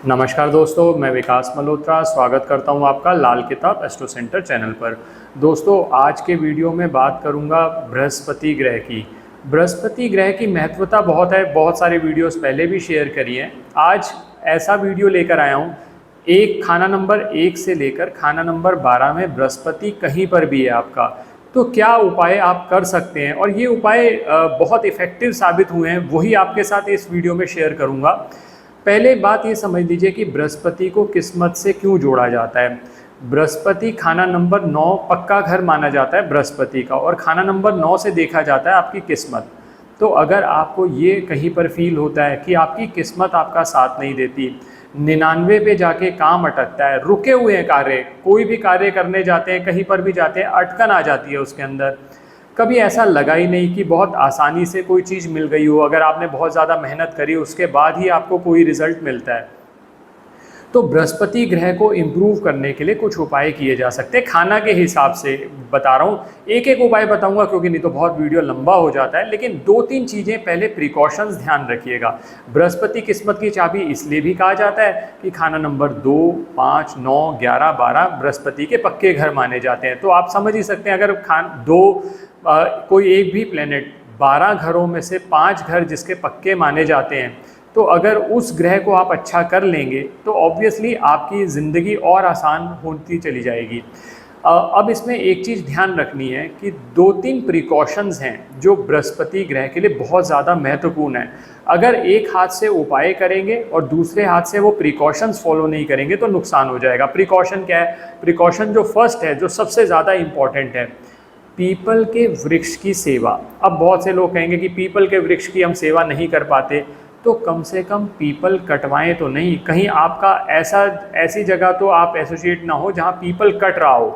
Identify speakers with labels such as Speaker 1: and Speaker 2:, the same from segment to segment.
Speaker 1: नमस्कार दोस्तों, मैं विकास मल्होत्रा स्वागत करता हूं आपका लाल किताब एस्ट्रो सेंटर चैनल पर। दोस्तों, आज के वीडियो में बात करूंगा बृहस्पति ग्रह की। बृहस्पति ग्रह की महत्वता बहुत है, बहुत सारे वीडियोस पहले भी शेयर करी हैं। आज ऐसा वीडियो लेकर आया हूं, एक खाना नंबर 1 से लेकर खाना नंबर 12 में बृहस्पति कहीं पर भी है आपका, तो क्या उपाय आप कर सकते हैं और ये उपाय बहुत इफ़ेक्टिव साबित हुए हैं, वही आपके साथ इस वीडियो में शेयर करूँगा। पहले बात ये समझ लीजिए कि बृहस्पति को किस्मत से क्यों जोड़ा जाता है। बृहस्पति खाना नंबर 9 पक्का घर माना जाता है बृहस्पति का, और खाना नंबर 9 से देखा जाता है आपकी किस्मत। तो अगर आपको ये कहीं पर फील होता है कि आपकी किस्मत आपका साथ नहीं देती, 99 पे जाके काम अटकता है, रुके हुए हैं कार्य, कोई भी कार्य करने जाते हैं, कहीं पर भी जाते हैं, अटकन आ जाती है उसके अंदर, कभी ऐसा लगा ही नहीं कि बहुत आसानी से कोई चीज़ मिल गई हो, अगर आपने बहुत ज़्यादा मेहनत करी उसके बाद ही आपको कोई रिजल्ट मिलता है, तो बृहस्पति ग्रह को इम्प्रूव करने के लिए कुछ उपाय किए जा सकते हैं। खाना के हिसाब से बता रहा हूँ, एक एक उपाय बताऊंगा क्योंकि नहीं तो बहुत वीडियो लंबा हो जाता है, लेकिन 2-3 चीज़ें पहले प्रिकॉशंस ध्यान रखिएगा। बृहस्पति किस्मत की चाबी इसलिए भी कहा जाता है कि खाना नंबर 2, 5, 9, 11, 12 बृहस्पति के पक्के घर माने जाते हैं। तो आप समझ ही सकते हैं, अगर कोई एक भी प्लेनेट 12 घरों में से 5 घर जिसके पक्के माने जाते हैं, तो अगर उस ग्रह को आप अच्छा कर लेंगे तो ऑब्वियसली आपकी ज़िंदगी और आसान होती चली जाएगी। अब इसमें एक चीज़ ध्यान रखनी है कि 2-3 प्रिकॉशंस हैं जो बृहस्पति ग्रह के लिए बहुत ज़्यादा महत्वपूर्ण है। अगर एक हाथ से उपाय करेंगे और दूसरे हाथ से वो प्रिकॉशंस फॉलो नहीं करेंगे तो नुकसान हो जाएगा। प्रिकॉशन क्या है? प्रिकॉशन जो फर्स्ट है, जो सबसे ज़्यादा इम्पॉर्टेंट है, पीपल के वृक्ष की सेवा। अब बहुत से लोग कहेंगे कि पीपल के वृक्ष की हम सेवा नहीं कर पाते, तो कम से कम पीपल कटवाएं तो नहीं। कहीं आपका ऐसी जगह तो आप एसोसिएट ना हो जहां पीपल कट रहा हो।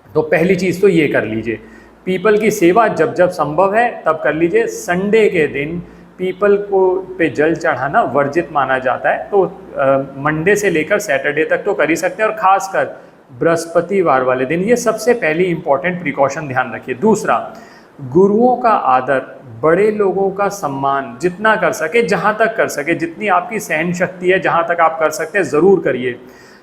Speaker 1: तो पहली चीज़ तो ये कर लीजिए, पीपल की सेवा जब जब संभव है तब कर लीजिए। संडे के दिन पीपल को पे जल चढ़ाना वर्जित माना जाता है, तो मंडे से लेकर सैटरडे तक तो कर ही सकते हैं, और ख़ासकर बृहस्पतिवार वाले दिन। ये सबसे पहली इंपॉर्टेंट प्रिकॉशन ध्यान रखिए। दूसरा, गुरुओं का आदर, बड़े लोगों का सम्मान जितना कर सके, जहाँ तक कर सके, जितनी आपकी सहन शक्ति है, जहाँ तक आप कर सकते हैं ज़रूर करिए।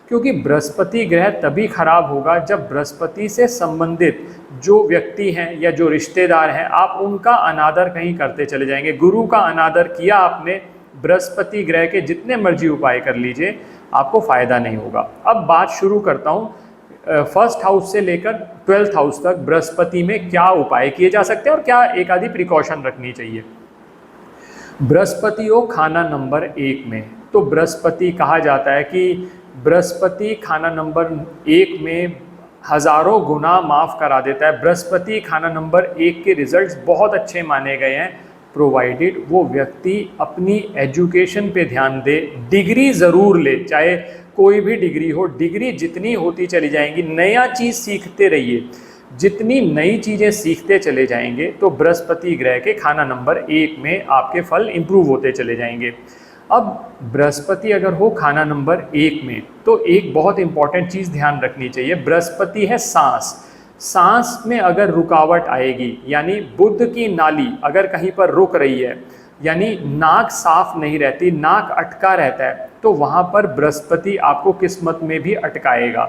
Speaker 1: क्योंकि बृहस्पति ग्रह तभी खराब होगा जब बृहस्पति से संबंधित जो व्यक्ति हैं या जो रिश्तेदार हैं, आप उनका अनादर कहीं करते चले जाएंगे। गुरु का अनादर किया आपने, बृहस्पति ग्रह के जितने मर्जी उपाय कर लीजिए, आपको फ़ायदा नहीं होगा। अब बात शुरू करता हूँ, फर्स्ट हाउस से लेकर 12th हाउस तक बृहस्पति में क्या उपाय किए जा सकते हैं और क्या एक आधी प्रिकॉशन रखनी चाहिए। बृहस्पति हो खाना नंबर 1 में, तो बृहस्पति कहा जाता है कि बृहस्पति खाना नंबर 1 में हज़ारों गुना माफ़ करा देता है। बृहस्पति खाना नंबर 1 के रिजल्ट्स बहुत अच्छे माने गए हैं, प्रोवाइडेड वो व्यक्ति अपनी एजुकेशन पे ध्यान दे, डिग्री ज़रूर ले, चाहे कोई भी डिग्री हो, डिग्री जितनी होती चली जाएंगी, नया चीज़ सीखते रहिए। जितनी नई चीज़ें सीखते चले जाएंगे तो बृहस्पति ग्रह के खाना नंबर 1 में आपके फल इम्प्रूव होते चले जाएंगे। अब बृहस्पति अगर हो खाना नंबर 1 में, तो एक बहुत इंपॉर्टेंट चीज़ ध्यान रखनी चाहिए। बृहस्पति है सांस में अगर रुकावट आएगी, यानी बुद्ध की नाली अगर कहीं पर रुक रही है, यानी नाक साफ नहीं रहती, नाक अटका रहता है, तो वहाँ पर बृहस्पति आपको किस्मत में भी अटकाएगा।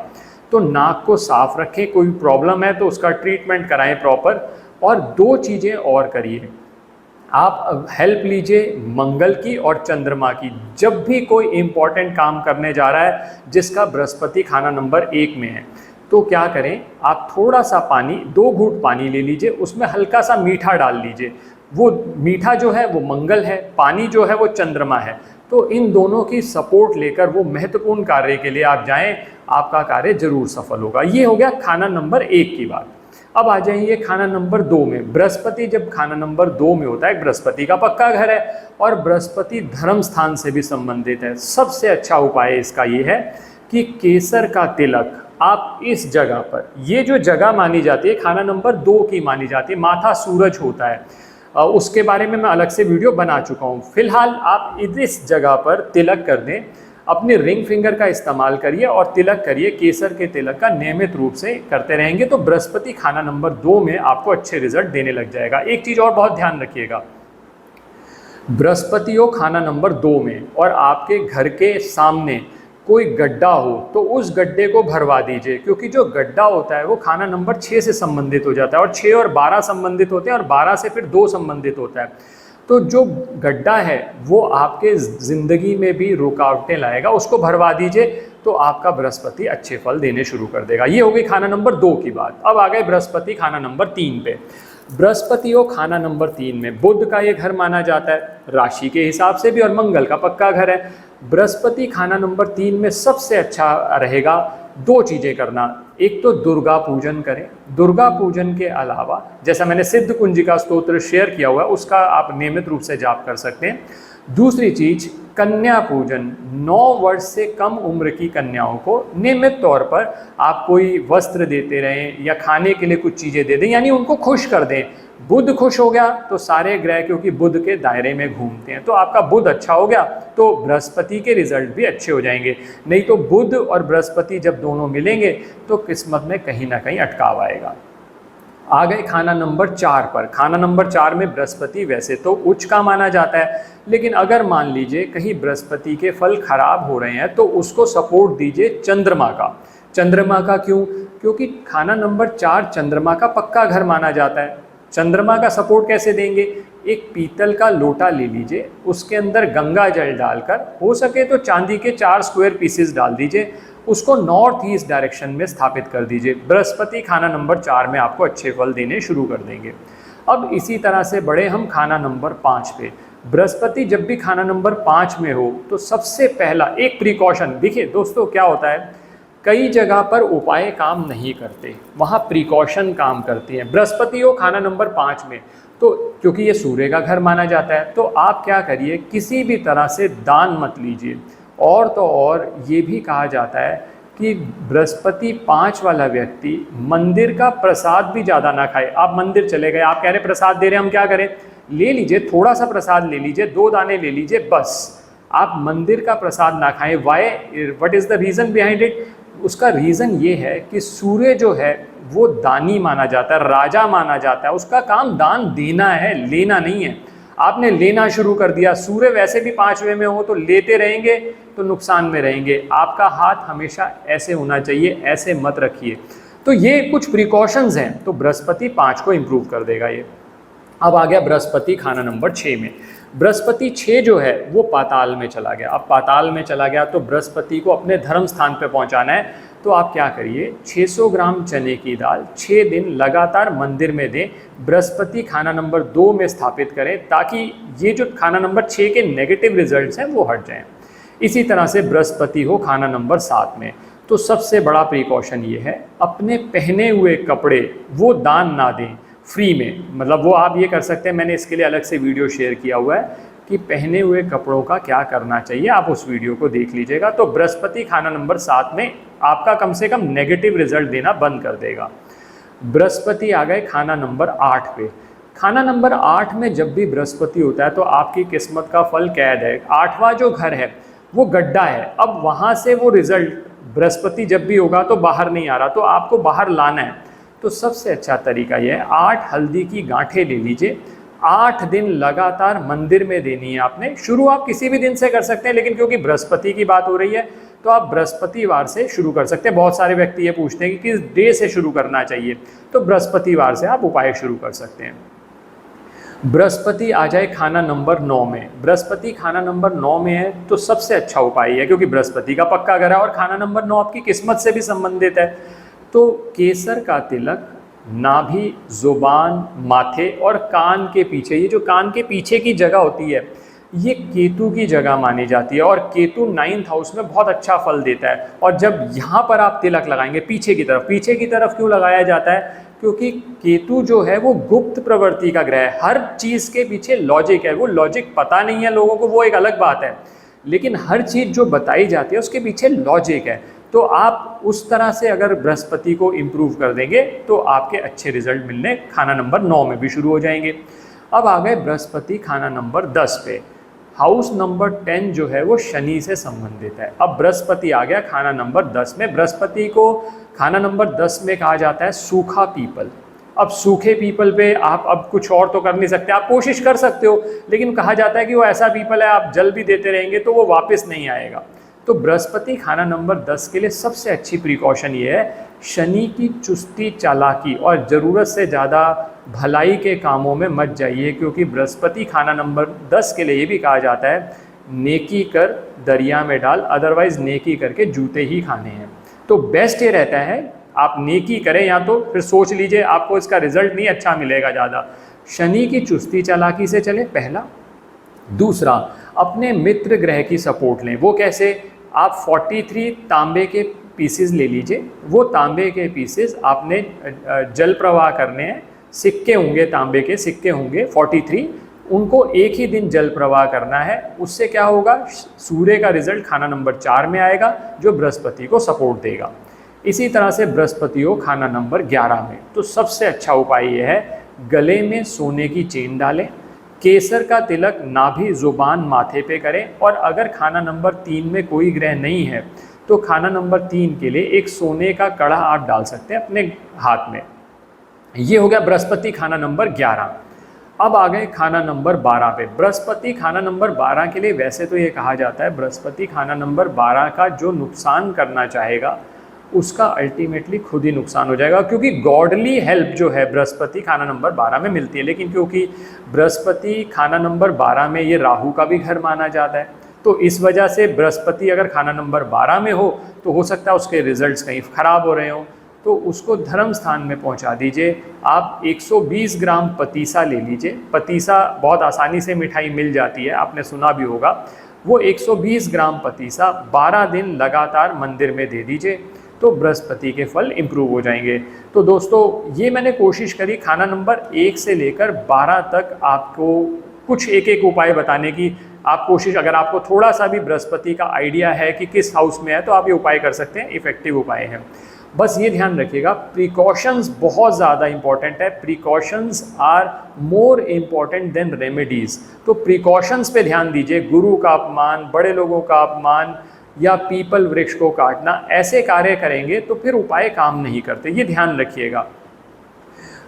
Speaker 1: तो नाक को साफ रखें, कोई प्रॉब्लम है तो उसका ट्रीटमेंट कराएं प्रॉपर। और 2 चीज़ें और करिए, आप हेल्प लीजिए मंगल की और चंद्रमा की। जब भी कोई इम्पॉर्टेंट काम करने जा रहा है जिसका बृहस्पति खाना नंबर 1 में है, तो क्या करें, आप थोड़ा सा पानी, 2 घूंट पानी ले लीजिए, उसमें हल्का सा मीठा डाल लीजिए। वो मीठा जो है वो मंगल है, पानी जो है वो चंद्रमा है। तो इन दोनों की सपोर्ट लेकर वो महत्वपूर्ण कार्य के लिए आप जाएं, आपका कार्य जरूर सफल होगा। ये हो गया खाना नंबर 1 की बात। अब आ जाइए खाना नंबर 2 में। बृहस्पति जब खाना नंबर 2 में होता है, बृहस्पति का पक्का घर है और बृहस्पति धर्म स्थान से भी संबंधित है। सबसे अच्छा उपाय इसका ये है कि केसर का तिलक आप इस जगह पर, ये जो जगह मानी जाती है खाना नंबर 2 की मानी जाती है, माथा सूरज होता है, उसके बारे में मैं अलग से वीडियो बना चुका हूँ। फिलहाल आप इस जगह पर तिलक कर दें, अपने रिंग फिंगर का इस्तेमाल करिए और तिलक करिए। केसर के तिलक का नियमित रूप से करते रहेंगे तो बृहस्पति खाना नंबर 2 में आपको अच्छे रिजल्ट देने लग जाएगा। एक चीज़ और बहुत ध्यान रखिएगा, बृहस्पति हो खाना नंबर 2 में और आपके घर के सामने कोई गड्ढा हो तो उस गड्ढे को भरवा दीजिए, क्योंकि जो गड्ढा होता है वो खाना नंबर 6 से संबंधित हो जाता है और 6 और 12 संबंधित होते हैं और 12 से फिर 2 संबंधित होता है। तो जो गड्ढा है वो आपके ज़िंदगी में भी रुकावटें लाएगा, उसको भरवा दीजिए तो आपका बृहस्पति अच्छे फल देने शुरू कर देगा। ये हो गई खाना नंबर 2 की बात। अब आ गए बृहस्पति खाना नंबर 3 पे। बृहस्पति हो खाना नंबर 3 में, बुध का ये घर माना जाता है राशि के हिसाब से भी और मंगल का पक्का घर है। बृहस्पति खाना नंबर 3 में सबसे अच्छा रहेगा 2 चीज़ें करना। एक तो दुर्गा पूजन करें, दुर्गा पूजन के अलावा जैसा मैंने सिद्ध कुंजिका स्तोत्र शेयर किया हुआ है उसका आप नियमित रूप से जाप कर सकते हैं। दूसरी चीज कन्या पूजन, 9 वर्ष से कम उम्र की कन्याओं को नियमित तौर पर आप कोई वस्त्र देते रहें या खाने के लिए कुछ चीज़ें दे दें, यानी उनको खुश कर दें। बुध खुश हो गया तो सारे ग्रह क्योंकि बुध के दायरे में घूमते हैं, तो आपका बुध अच्छा हो गया तो बृहस्पति के रिजल्ट भी अच्छे हो जाएंगे। नहीं तो बुध और बृहस्पति जब दोनों मिलेंगे तो किस्मत में कहीं ना कहीं अटकाव आएगा। आ गए खाना नंबर 4 पर। खाना नंबर 4 में बृहस्पति वैसे तो उच्च का माना जाता है, लेकिन अगर मान लीजिए कहीं बृहस्पति के फल खराब हो रहे हैं तो उसको सपोर्ट दीजिए चंद्रमा का। चंद्रमा का क्यों? क्योंकि खाना नंबर 4 चंद्रमा का पक्का घर माना जाता है। चंद्रमा का सपोर्ट कैसे देंगे? एक पीतल का लोटा ले लीजिए, उसके अंदर गंगा जल डालकर, हो सके तो चांदी के 4 स्क्वायर पीसेस डाल दीजिए, उसको नॉर्थ ईस्ट डायरेक्शन में स्थापित कर दीजिए। बृहस्पति खाना नंबर 4 में आपको अच्छे फल देने शुरू कर देंगे। अब इसी तरह से बढ़े हम खाना नंबर 5 पे। बृहस्पति जब भी खाना नंबर 5 में हो तो सबसे पहला एक प्रिकॉशन, देखिए दोस्तों क्या होता है, कई जगह पर उपाय काम नहीं करते, वहाँ प्रिकॉशन काम करती हैं। बृहस्पति हो खाना नंबर 5 में तो क्योंकि ये सूर्य का घर माना जाता है तो आप क्या करिए, किसी भी तरह से दान मत लीजिए। और तो और ये भी कहा जाता है कि बृहस्पति 5 वाला व्यक्ति मंदिर का प्रसाद भी ज़्यादा ना खाए। आप मंदिर चले गए, आप कह रहे प्रसाद दे रहे हैं, हम क्या करें, ले लीजिए, थोड़ा सा प्रसाद ले लीजिए, 2 दाने ले लीजिए बस, आप मंदिर का प्रसाद ना खाएं। Why, what is the reason behind it? उसका रीज़न ये है कि सूर्य जो है वो दानी माना जाता है, राजा माना जाता है, उसका काम दान देना है, लेना नहीं है। आपने लेना शुरू कर दिया, सूर्य वैसे भी 5वें में हो तो लेते रहेंगे तो नुकसान में रहेंगे। आपका हाथ हमेशा ऐसे होना चाहिए, ऐसे मत रखिए। तो ये कुछ प्रिकॉशंस हैं, तो बृहस्पति 5 को इम्प्रूव कर देगा ये। अब आ गया बृहस्पति खाना नंबर 6 में। बृहस्पति 6 जो है वो पाताल में चला गया। अब पाताल में चला गया तो बृहस्पति को अपने धर्म स्थान पे पहुंचाना है, तो आप क्या करिए, 600 ग्राम चने की दाल 6 दिन लगातार मंदिर में दें, बृहस्पति खाना नंबर 2 में स्थापित करें ताकि ये जो खाना नंबर 6 के नेगेटिव रिजल्ट्स हैं वो हट जाएं। इसी तरह से बृहस्पति हो खाना नंबर 7 में, तो सबसे बड़ा प्रिकॉशन ये है, अपने पहने हुए कपड़े वो दान ना दें फ्री में। मतलब वो आप ये कर सकते हैं, मैंने इसके लिए अलग से वीडियो शेयर किया हुआ है कि पहने हुए कपड़ों का क्या करना चाहिए, आप उस वीडियो को देख लीजिएगा। तो बृहस्पति खाना नंबर 7 में आपका कम से कम नेगेटिव रिजल्ट देना बंद कर देगा। बृहस्पति आ गए खाना नंबर 8 पे। खाना नंबर 8 में जब भी बृहस्पति होता है तो आपकी किस्मत का फल कैद है। 8वां जो घर है वो गड्ढा है, अब वहाँ से वो रिजल्ट बृहस्पति जब भी होगा तो बाहर नहीं आ रहा, तो आपको बाहर लाना है। तो सबसे अच्छा तरीका यह है, 8 हल्दी की गांठें ले लीजिए, 8 दिन लगातार मंदिर में देनी है आपने। शुरू आप किसी भी दिन से कर सकते हैं, लेकिन क्योंकि बृहस्पति की बात हो रही है तो आप बृहस्पतिवार से शुरू कर सकते हैं। बहुत सारे व्यक्ति ये पूछते हैं कि किस डे से शुरू करना चाहिए, तो बृहस्पतिवार से आप उपाय शुरू कर सकते हैं। बृहस्पति आ जाए खाना नंबर 9 में। बृहस्पति खाना नंबर 9 में है तो सबसे अच्छा उपाय है, क्योंकि बृहस्पति का पक्का घर है और खाना नंबर 9 आपकी किस्मत से भी संबंधित है। तो केसर का तिलक नाभि, जुबान, माथे और कान के पीछे, ये जो कान के पीछे की जगह होती है ये केतु की जगह मानी जाती है और केतु 9th हाउस में बहुत अच्छा फल देता है। और जब यहाँ पर आप तिलक लगाएंगे पीछे की तरफ क्यों लगाया जाता है? क्योंकि केतु जो है वो गुप्त प्रवृत्ति का ग्रह है, हर चीज़ के पीछे लॉजिक है। वो लॉजिक पता नहीं है लोगों को, वो एक अलग बात है, लेकिन हर चीज़ जो बताई जाती है उसके पीछे लॉजिक है। तो आप उस तरह से अगर बृहस्पति को इम्प्रूव कर देंगे तो आपके अच्छे रिजल्ट मिलने खाना नंबर 9 में भी शुरू हो जाएंगे। अब आ गए बृहस्पति खाना नंबर 10 पे। हाउस नंबर 10 जो है वो शनि से संबंधित है। अब बृहस्पति आ गया खाना नंबर 10 में। बृहस्पति को खाना नंबर 10 में कहा जाता है सूखा पीपल। अब सूखे पीपल पे आप अब कुछ और तो कर नहीं सकते, आप कोशिश कर सकते हो, लेकिन कहा जाता है कि वो ऐसा पीपल है आप जल भी देते रहेंगे तो वो वापस नहीं आएगा। तो बृहस्पति खाना नंबर 10 के लिए सबसे अच्छी प्रिकॉशन ये है, शनि की चुस्ती चालाकी और ज़रूरत से ज़्यादा भलाई के कामों में मत जाइए, क्योंकि बृहस्पति खाना नंबर 10 के लिए ये भी कहा जाता है नेकी कर दरिया में डाल, अदरवाइज नेकी करके जूते ही खाने हैं। तो बेस्ट ये रहता है आप नेकी करें, या तो फिर सोच लीजिए आपको इसका रिजल्ट नहीं अच्छा मिलेगा ज़्यादा। शनि की चुस्ती चालाकी से चले पहला। दूसरा, अपने मित्र ग्रह की सपोर्ट लें। वो कैसे? आप 43 तांबे के पीसेस ले लीजिए, वो तांबे के पीसेस आपने जल प्रवाह करने हैं, सिक्के होंगे, तांबे के सिक्के होंगे 43, उनको एक ही दिन जल प्रवाह करना है। उससे क्या होगा, सूर्य का रिजल्ट खाना नंबर 4 में आएगा जो बृहस्पति को सपोर्ट देगा। इसी तरह से बृहस्पति हो खाना नंबर 11 में, तो सबसे अच्छा उपाय यह है गले में सोने की चेन डालें, केसर का तिलक नाभि जुबान माथे पे करें, और अगर खाना नंबर 3 में कोई ग्रह नहीं है तो खाना नंबर 3 के लिए एक सोने का कड़ा आप डाल सकते हैं अपने हाथ में। ये हो गया बृहस्पति खाना नंबर 11। अब आ गए खाना नंबर 12 पे। बृहस्पति खाना नंबर 12 के लिए वैसे तो ये कहा जाता है बृहस्पति खाना नंबर 12 का जो नुकसान करना चाहेगा उसका अल्टीमेटली खुद ही नुकसान हो जाएगा, क्योंकि गॉडली हेल्प जो है बृहस्पति खाना नंबर 12 में मिलती है। लेकिन क्योंकि बृहस्पति खाना नंबर 12 में ये राहु का भी घर माना जाता है, तो इस वजह से बृहस्पति अगर खाना नंबर 12 में हो तो हो सकता है उसके रिजल्ट्स कहीं ख़राब हो रहे हो, तो उसको धर्म स्थान में पहुंचा दीजिए। आप 120 ग्राम पतीसा ले लीजिए। पतीसा बहुत आसानी से मिठाई मिल जाती है, आपने सुना भी होगा। वो 120 ग्राम पतीसा 12 दिन लगातार मंदिर में दे दीजिए, तो बृहस्पति के फल इम्प्रूव हो जाएंगे। तो दोस्तों ये मैंने कोशिश करी खाना नंबर 1 से लेकर 12 तक आपको कुछ एक एक उपाय बताने की। आप कोशिश, अगर आपको थोड़ा सा भी बृहस्पति का आइडिया है कि किस हाउस में है तो आप ये उपाय कर सकते हैं, इफेक्टिव उपाय हैं। बस ये ध्यान रखिएगा प्रिकॉशंस बहुत ज़्यादा इंपॉर्टेंट है। Precautions are more important than remedies. तो प्रिकॉशंस पे ध्यान दीजिए। गुरु का अपमान, बड़े लोगों का अपमान या पीपल वृक्ष को काटना, ऐसे कार्य करेंगे तो फिर उपाय काम नहीं करते, ये ध्यान रखिएगा।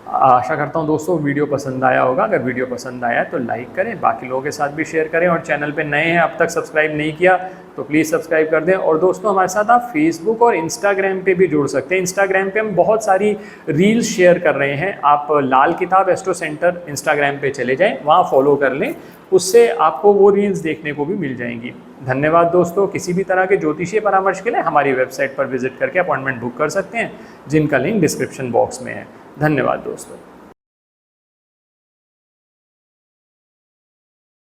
Speaker 1: आशा करता हूँ दोस्तों वीडियो पसंद आया होगा। अगर वीडियो पसंद आया तो लाइक करें, बाकी लोगों के साथ भी शेयर करें, और चैनल पे नए हैं अब तक सब्सक्राइब नहीं किया तो प्लीज़ सब्सक्राइब कर दें। और दोस्तों हमारे साथ आप फेसबुक और इंस्टाग्राम पे भी जुड़ सकते हैं। इंस्टाग्राम पे हम बहुत सारी रील्स शेयर कर रहे हैं। आप लाल किताब एस्ट्रो सेंटर इंस्टाग्राम पे चले जाएँ, वहाँ फॉलो कर लें, उससे आपको वो रील्स देखने को भी मिल जाएंगी। धन्यवाद दोस्तों। किसी भी तरह के ज्योतिषीय परामर्श के लिए हमारी वेबसाइट पर विजिट करके अपॉइंटमेंट बुक कर सकते हैं, जिनका लिंक डिस्क्रिप्शन बॉक्स में है। धन्यवाद दोस्तों।